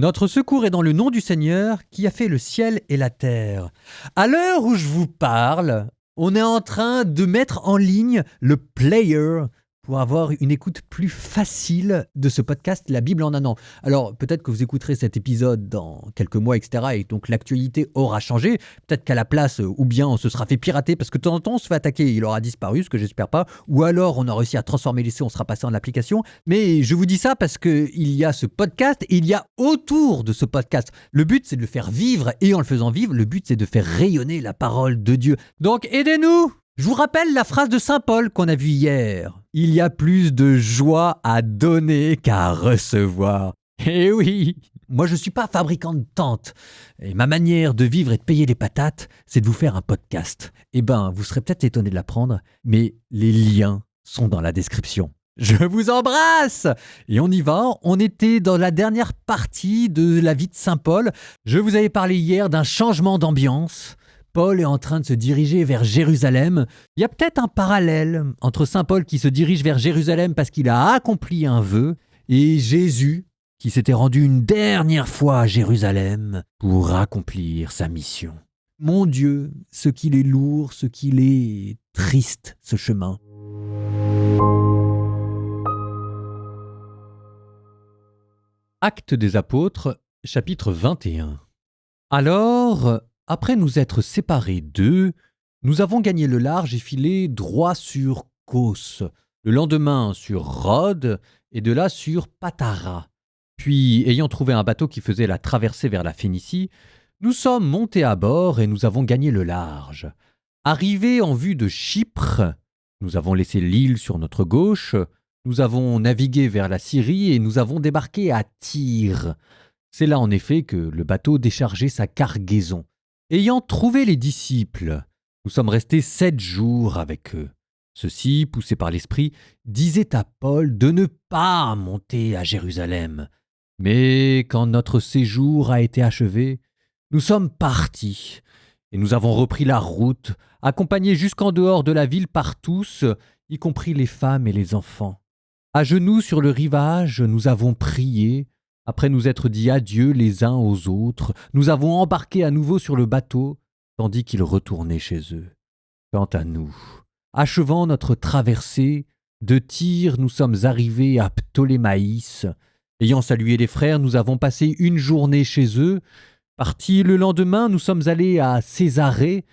Notre secours est dans le nom du Seigneur qui a fait le ciel et la terre. À l'heure où je vous parle, on est en train de mettre en ligne le player pour avoir une écoute plus facile de ce podcast La Bible en un an. Alors peut-être que vous écouterez cet épisode dans quelques mois, etc. Et donc l'actualité aura changé. Peut-être qu'à la place, ou bien on se sera fait pirater parce que de temps en temps on se fait attaquer, il aura disparu, ce que j'espère pas. Ou alors on a réussi à transformer l'essai, on sera passé en application. Mais je vous dis ça parce qu'il y a ce podcast et il y a autour de ce podcast. Le but c'est de le faire vivre et en le faisant vivre, le but c'est de faire rayonner la parole de Dieu. Donc aidez-nous! Je vous rappelle la phrase de Saint Paul qu'on a vue hier. Il y a plus de joie à donner qu'à recevoir. Eh oui! Moi, je ne suis pas fabricant de tentes. Et ma manière de vivre et de payer les patates, c'est de vous faire un podcast. Eh ben, vous serez peut-être étonné de l'apprendre, mais les liens sont dans la description. Je vous embrasse! Et on y va, on était dans la dernière partie de la vie de Saint Paul. Je vous avais parlé hier d'un changement d'ambiance. Paul est en train de se diriger vers Jérusalem. Il y a peut-être un parallèle entre Saint Paul qui se dirige vers Jérusalem parce qu'il a accompli un vœu et Jésus qui s'était rendu une dernière fois à Jérusalem pour accomplir sa mission. Mon Dieu, ce qu'il est lourd, ce qu'il est triste, ce chemin. Actes des Apôtres, chapitre 21. Alors, après nous être séparés d'eux, nous avons gagné le large et filé droit sur Kos, le lendemain sur Rhodes et de là sur Patara. Puis, ayant trouvé un bateau qui faisait la traversée vers la Phénicie, nous sommes montés à bord et nous avons gagné le large. Arrivés en vue de Chypre, nous avons laissé l'île sur notre gauche, nous avons navigué vers la Syrie et nous avons débarqué à Tyr. C'est là en effet que le bateau déchargeait sa cargaison. Ayant trouvé les disciples, nous sommes restés 7 jours avec eux. Ceux-ci, poussés par l'Esprit, disaient à Paul de ne pas monter à Jérusalem. Mais quand notre séjour a été achevé, nous sommes partis et nous avons repris la route, accompagnés jusqu'en dehors de la ville par tous, y compris les femmes et les enfants. À genoux sur le rivage, nous avons prié. Après nous être dit adieu les uns aux autres, nous avons embarqué à nouveau sur le bateau, tandis qu'ils retournaient chez eux. Quant à nous, achevant notre traversée, de Tyr nous sommes arrivés à Ptolémaïs. Ayant salué les frères, nous avons passé une journée chez eux. Partis le lendemain, nous sommes allés à Césarée.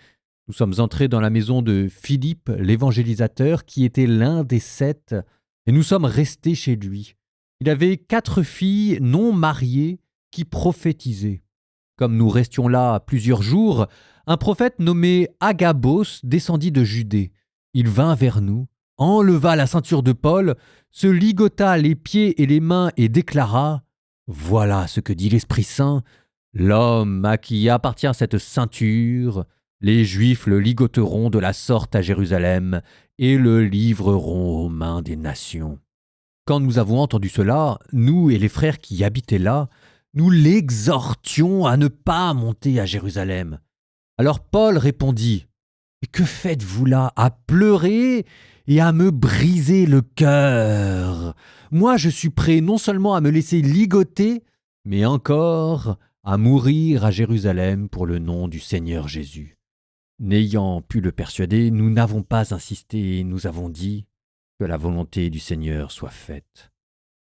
Nous sommes entrés dans la maison de Philippe, l'évangélisateur, qui était l'un des 7, et nous sommes restés chez lui. Il avait 4 filles non mariées qui prophétisaient. Comme nous restions là plusieurs jours, un prophète nommé Agabos descendit de Judée. Il vint vers nous, enleva la ceinture de Paul, se ligota les pieds et les mains et déclara « Voilà ce que dit l'Esprit Saint, l'homme à qui appartient cette ceinture, les Juifs le ligoteront de la sorte à Jérusalem et le livreront aux mains des nations. » Quand nous avons entendu cela, nous et les frères qui habitaient là, nous l'exhortions à ne pas monter à Jérusalem. Alors Paul répondit « Mais que faites-vous là, à pleurer et à me briser le cœur? Moi je suis prêt non seulement à me laisser ligoter, mais encore à mourir à Jérusalem pour le nom du Seigneur Jésus. » N'ayant pu le persuader, nous n'avons pas insisté et nous avons dit que la volonté du Seigneur soit faite.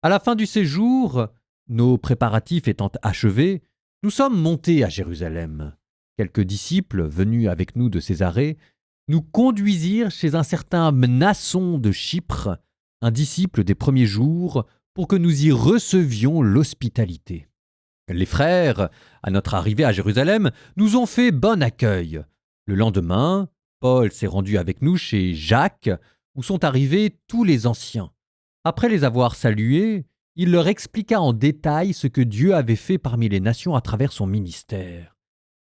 À la fin du séjour, nos préparatifs étant achevés, nous sommes montés à Jérusalem. Quelques disciples, venus avec nous de Césarée, nous conduisirent chez un certain Mnasson de Chypre, un disciple des premiers jours, pour que nous y recevions l'hospitalité. Les frères, à notre arrivée à Jérusalem, nous ont fait bon accueil. Le lendemain, Paul s'est rendu avec nous chez Jacques, où sont arrivés tous les anciens. Après les avoir salués, il leur expliqua en détail ce que Dieu avait fait parmi les nations à travers son ministère.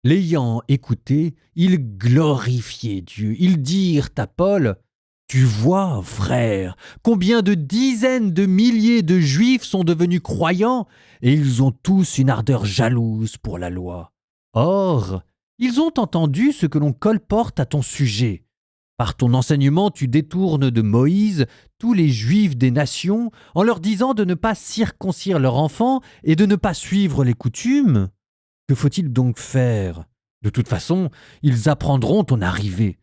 L'ayant écouté, ils glorifiaient Dieu. Ils dirent à Paul « Tu vois, frère, combien de dizaines de milliers de Juifs sont devenus croyants et ils ont tous une ardeur jalouse pour la loi. Or, ils ont entendu ce que l'on colporte à ton sujet. Par ton enseignement, tu détournes de Moïse tous les Juifs des nations en leur disant de ne pas circoncire leurs enfants et de ne pas suivre les coutumes. Que faut-il donc faire? De toute façon, ils apprendront ton arrivée.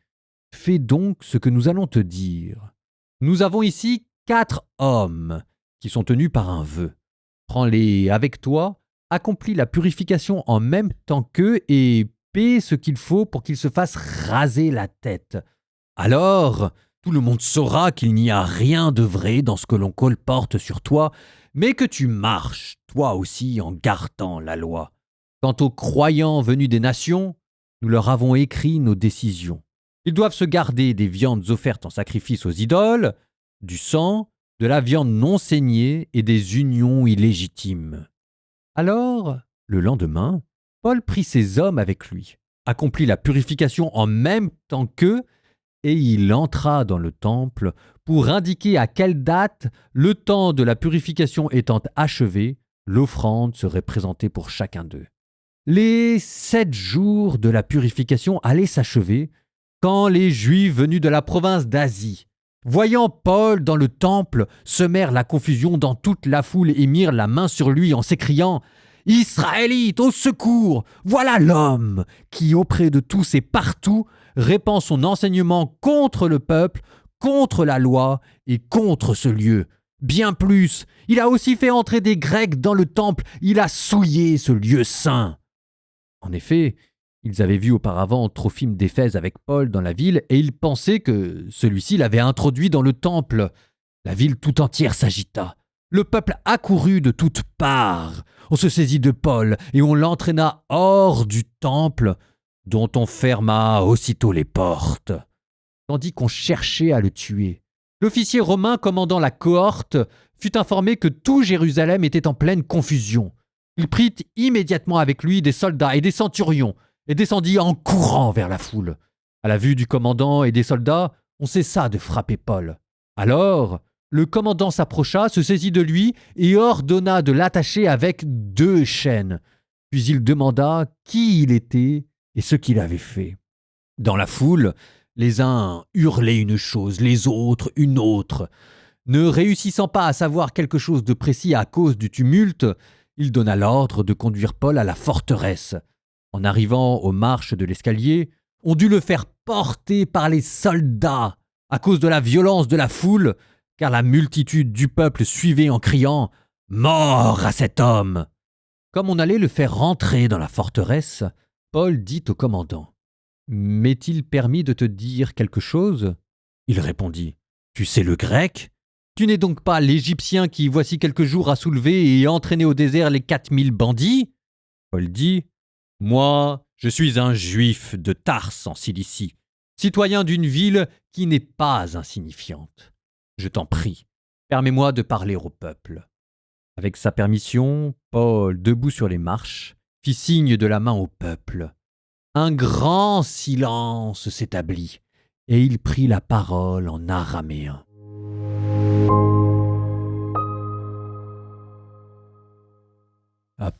Fais donc ce que nous allons te dire. Nous avons ici 4 hommes qui sont tenus par un vœu. Prends-les avec toi, accomplis la purification en même temps qu'eux et paie ce qu'il faut pour qu'ils se fassent raser la tête. Alors, tout le monde saura qu'il n'y a rien de vrai dans ce que l'on colporte sur toi, mais que tu marches, toi aussi, en gardant la loi. Quant aux croyants venus des nations, nous leur avons écrit nos décisions. Ils doivent se garder des viandes offertes en sacrifice aux idoles, du sang, de la viande non saignée et des unions illégitimes. Alors, le lendemain, Paul prit ses hommes avec lui, accomplit la purification en même temps qu'eux, et il entra dans le temple pour indiquer à quelle date, le temps de la purification étant achevé, l'offrande serait présentée pour chacun d'eux. Les 7 jours de la purification allaient s'achever quand les Juifs venus de la province d'Asie, voyant Paul dans le temple, semèrent la confusion dans toute la foule et mirent la main sur lui en s'écriant « Israélites, au secours! Voilà l'homme qui, auprès de tous et partout, répand son enseignement contre le peuple, contre la loi et contre ce lieu. Bien plus, il a aussi fait entrer des Grecs dans le temple, il a souillé ce lieu saint. » En effet, ils avaient vu auparavant Trophime d'Éphèse avec Paul dans la ville et ils pensaient que celui-ci l'avait introduit dans le temple. La ville tout entière s'agita. Le peuple accourut de toutes parts. On se saisit de Paul et on l'entraîna hors du temple, dont on ferma aussitôt les portes, tandis qu'on cherchait à le tuer. L'officier romain commandant la cohorte fut informé que tout Jérusalem était en pleine confusion. Il prit immédiatement avec lui des soldats et des centurions et descendit en courant vers la foule. À la vue du commandant et des soldats, on cessa de frapper Paul. Alors, le commandant s'approcha, se saisit de lui et ordonna de l'attacher avec 2 chaînes. Puis il demanda qui il était et ce qu'il avait fait. Dans la foule, les uns hurlaient une chose, les autres une autre. Ne réussissant pas à savoir quelque chose de précis à cause du tumulte, il donna l'ordre de conduire Paul à la forteresse. En arrivant aux marches de l'escalier, on dut le faire porter par les soldats à cause de la violence de la foule, car la multitude du peuple suivait en criant « Mort à cet homme !» Comme on allait le faire rentrer dans la forteresse, Paul dit au commandant « M'est-il permis de te dire quelque chose ?» Il répondit « Tu sais le grec ? Tu n'es donc pas l'Égyptien qui, voici quelques jours, a soulevé et entraîné au désert les 4000 bandits ?» Paul dit « Moi, je suis un Juif de Tarse en Cilicie, citoyen d'une ville qui n'est pas insignifiante. Je t'en prie, permets-moi de parler au peuple. » Avec sa permission, Paul, debout sur les marches, fit signe de la main au peuple. Un grand silence s'établit, et il prit la parole en araméen.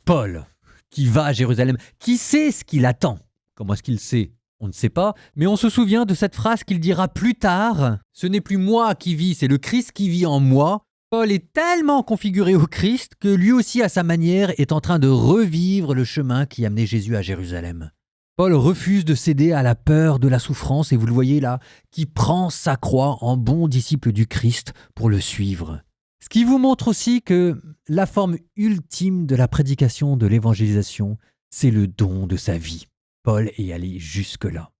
Paul, qui va à Jérusalem, qui sait ce qu'il attend? Comment est-ce qu'il sait? On ne sait pas, mais on se souvient de cette phrase qu'il dira plus tard. « Ce n'est plus moi qui vis, c'est le Christ qui vit en moi. » Paul est tellement configuré au Christ que lui aussi, à sa manière, est en train de revivre le chemin qui amenait Jésus à Jérusalem. Paul refuse de céder à la peur de la souffrance, et vous le voyez là, qui prend sa croix en bon disciple du Christ pour le suivre. Ce qui vous montre aussi que la forme ultime de la prédication, de l'évangélisation, c'est le don de sa vie. Paul est allé jusque-là.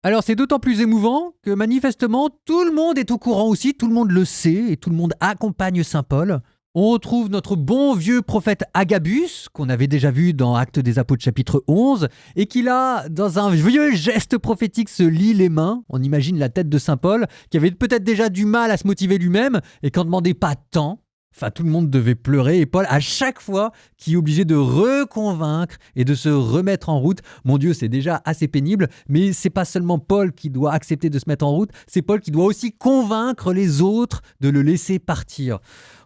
Alors c'est d'autant plus émouvant que manifestement tout le monde est au courant aussi, tout le monde le sait et tout le monde accompagne Saint Paul. On retrouve notre bon vieux prophète Agabus, qu'on avait déjà vu dans Actes des Apôtres chapitre 11, et qui là, dans un vieux geste prophétique, se lie les mains. On imagine la tête de Saint Paul, qui avait peut-être déjà du mal à se motiver lui-même, et qui n'en demandait pas tant. Enfin, tout le monde devait pleurer, et Paul, à chaque fois, qui est obligé de reconvaincre et de se remettre en route. Mon Dieu, c'est déjà assez pénible, mais c'est pas seulement Paul qui doit accepter de se mettre en route, c'est Paul qui doit aussi convaincre les autres de le laisser partir.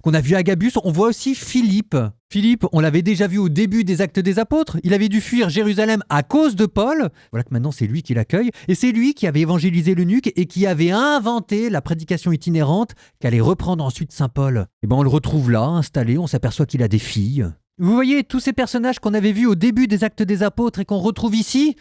On a vu Agabus, on voit aussi Philippe. Philippe, on l'avait déjà vu au début des Actes des Apôtres, il avait dû fuir Jérusalem à cause de Paul. Voilà que maintenant c'est lui qui l'accueille, et c'est lui qui avait évangélisé l'eunuque et qui avait inventé la prédication itinérante qu'allait reprendre ensuite saint Paul. Et ben on le retrouve là, installé, on s'aperçoit qu'il a des filles. Vous voyez, tous ces personnages qu'on avait vus au début des Actes des Apôtres et qu'on retrouve ici,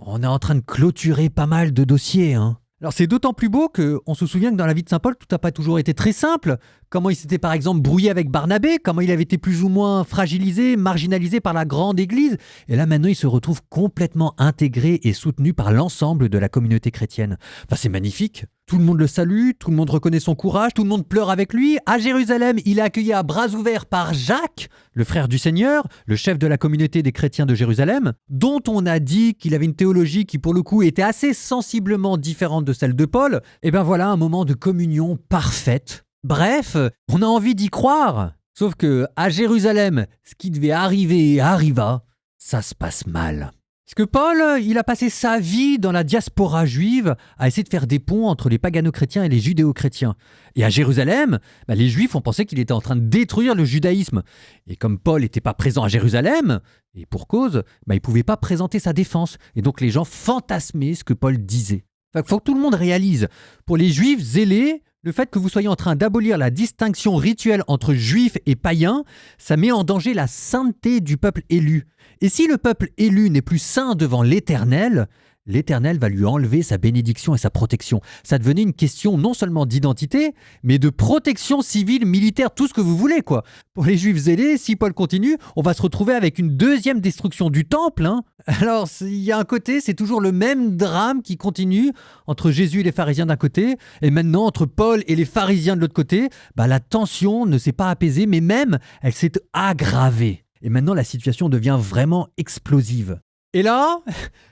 on est en train de clôturer pas mal de dossiers, hein. Alors c'est d'autant plus beau qu'on se souvient que dans la vie de saint Paul, tout n'a pas toujours été très simple. Comment il s'était par exemple brouillé avec Barnabé, comment il avait été plus ou moins fragilisé, marginalisé par la grande église. Et là maintenant il se retrouve complètement intégré et soutenu par l'ensemble de la communauté chrétienne. Enfin c'est magnifique. Tout le monde le salue, tout le monde reconnaît son courage, tout le monde pleure avec lui. À Jérusalem, il est accueilli à bras ouverts par Jacques, le frère du Seigneur, le chef de la communauté des chrétiens de Jérusalem, dont on a dit qu'il avait une théologie qui pour le coup était assez sensiblement différente de celle de Paul. Et ben voilà un moment de communion parfaite. Bref, on a envie d'y croire. Sauf que à Jérusalem, ce qui devait arriver arriva, ça se passe mal. Parce que Paul, il a passé sa vie dans la diaspora juive à essayer de faire des ponts entre les pagano-chrétiens et les judéo-chrétiens. Et à Jérusalem, les juifs ont pensé qu'il était en train de détruire le judaïsme. Et comme Paul n'était pas présent à Jérusalem, et pour cause, il ne pouvait pas présenter sa défense. Et donc les gens fantasmaient ce que Paul disait. Il faut que tout le monde réalise, pour les juifs zélés, le fait que vous soyez en train d'abolir la distinction rituelle entre juifs et païens, ça met en danger la sainteté du peuple élu. Et si le peuple élu n'est plus saint devant l'Éternel, l'Éternel va lui enlever sa bénédiction et sa protection. Ça devenait une question non seulement d'identité, mais de protection civile, militaire, tout ce que vous voulez, quoi. Pour les Juifs zélés, si Paul continue, on va se retrouver avec une deuxième destruction du temple, hein. Alors, il y a un côté, c'est toujours le même drame qui continue entre Jésus et les pharisiens d'un côté, et maintenant entre Paul et les pharisiens de l'autre côté. La tension ne s'est pas apaisée, mais même, elle s'est aggravée. Et maintenant, la situation devient vraiment explosive. Et là,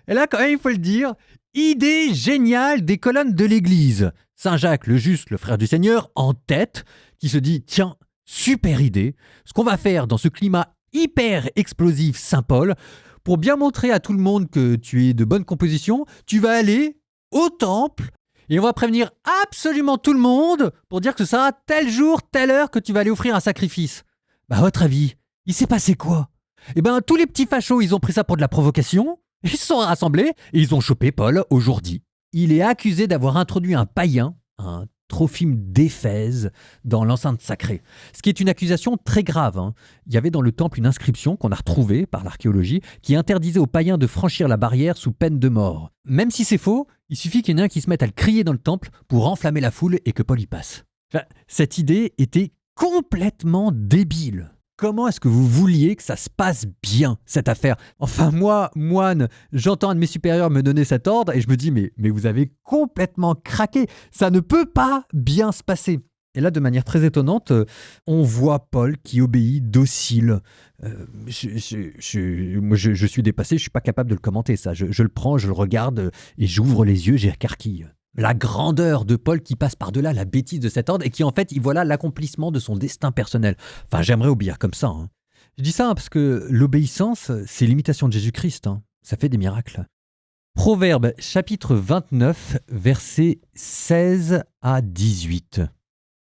quand même, il faut le dire, idée géniale des colonnes de l'église. Saint Jacques le Juste, le frère du Seigneur, en tête, qui se dit, tiens, super idée, ce qu'on va faire dans ce climat hyper explosif Saint Paul, pour bien montrer à tout le monde que tu es de bonne composition, tu vas aller au temple et on va prévenir absolument tout le monde pour dire que ce sera tel jour, telle heure que tu vas aller offrir un sacrifice. À votre avis, il s'est passé quoi ? Tous les petits fachos, ils ont pris ça pour de la provocation, ils se sont rassemblés et ils ont chopé Paul aujourd'hui. Il est accusé d'avoir introduit un païen, un Trophime d'Éphèse, dans l'enceinte sacrée. Ce qui est une accusation très grave, hein. Il y avait dans le temple une inscription qu'on a retrouvée par l'archéologie qui interdisait aux païens de franchir la barrière sous peine de mort. Même si c'est faux, il suffit qu'il y en ait un qui se mette à le crier dans le temple pour enflammer la foule et que Paul y passe. Cette idée était complètement débile. Comment est-ce que vous vouliez que ça se passe bien, cette affaire ? Enfin, moi, moine, j'entends un de mes supérieurs me donner cet ordre et je me dis, mais vous avez complètement craqué. Ça ne peut pas bien se passer. Et là, de manière très étonnante, on voit Paul qui obéit docile. Moi, je suis dépassé, je ne suis pas capable de le commenter, ça. Je le prends, je le regarde et j'ouvre les yeux, j'écarquille. La grandeur de Paul qui passe par-delà la bêtise de cet ordre et qui en fait, il voilà l'accomplissement de son destin personnel. Enfin, j'aimerais obéir comme ça, hein. Je dis ça parce que l'obéissance, c'est l'imitation de Jésus-Christ, hein. Ça fait des miracles. Proverbe chapitre 29, versets 16 à 18.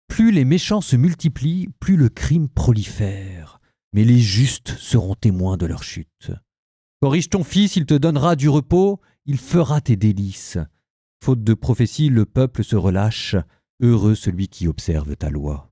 Plus les méchants se multiplient, plus le crime prolifère. Mais les justes seront témoins de leur chute. Corrige ton fils, il te donnera du repos, il fera tes délices. Faute de prophétie, le peuple se relâche. Heureux celui qui observe ta loi.